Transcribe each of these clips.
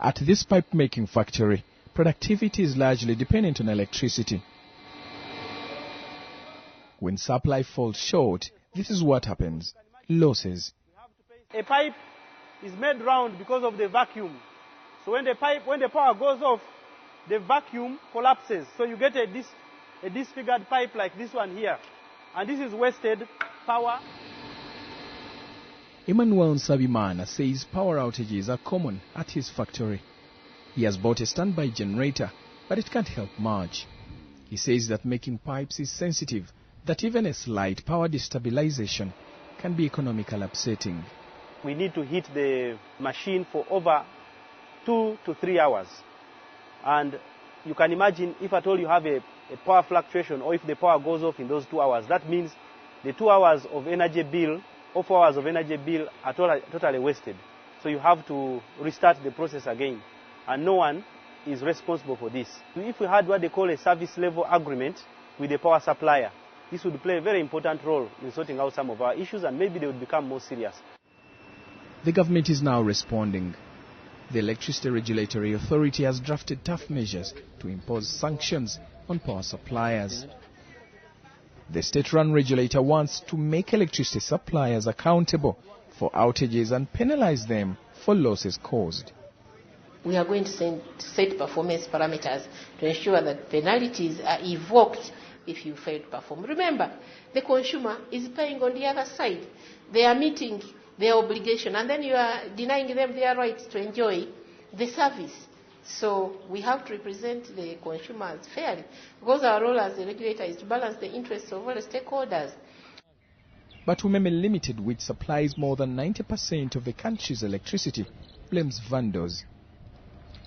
At this pipe-making factory, productivity is largely dependent on electricity. When supply falls short, this is what happens: losses. A pipe is made round because of the vacuum. So when the power goes off, the vacuum collapses. So you get a disfigured pipe like this one here. And this is wasted power. Emmanuel Nsabimana says power outages are common at his factory. He has bought a standby generator, but it can't help much. He says that making pipes is sensitive, that even a slight power destabilization can be economically upsetting. We need to heat the machine for over 2 to 3 hours. And you can imagine if at all you have a power fluctuation, or if the power goes off in those 2 hours, that means the 2 hours of energy bill or 4 hours of energy bill are totally wasted. So you have to restart the process again. And no one is responsible for this. If we had what they call a service level agreement with the power supplier, this would play a very important role in sorting out some of our issues, and maybe they would become more serious. The government is now responding. The Electricity Regulatory Authority has drafted tough measures to impose sanctions on power suppliers. The state-run regulator wants to make electricity suppliers accountable for outages and penalize them for losses caused. We are going to set performance parameters to ensure that penalties are evoked if you fail to perform. Remember, the consumer is paying on the other side. They are meeting their obligation, and then you are denying them their rights to enjoy the service. So we have to represent the consumers fairly, because our role as the regulator is to balance the interests of all the stakeholders. But Umeme Limited, which supplies more than 90% of the country's electricity, blames vendors.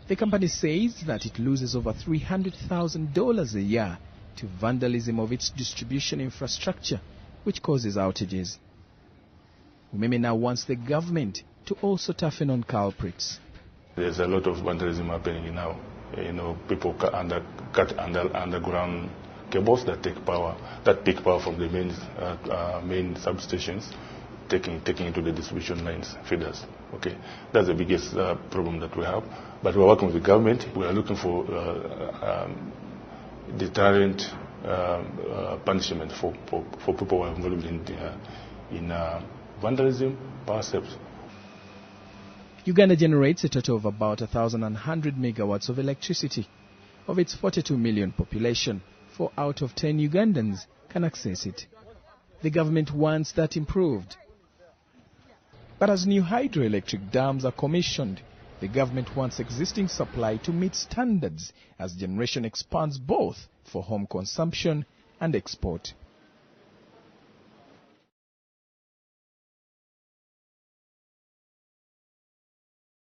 The company says that it loses over $300,000 a year to vandalism of its distribution infrastructure, which causes outages. Umeme now wants the government to also toughen on culprits. There's a lot of vandalism happening now. People cut underground cables that take power, from the main substations, taking into the distribution lines, feeders. Okay, that's the biggest problem that we have. But we're working with the government. We are looking for deterrent punishment for people who are involved in vandalism, power theft. Uganda generates a total of about 1,100 megawatts of electricity. Of its 42 million population, 4 out of 10 Ugandans can access it. The government wants that improved. But as new hydroelectric dams are commissioned, the government wants existing supply to meet standards as generation expands both for home consumption and export.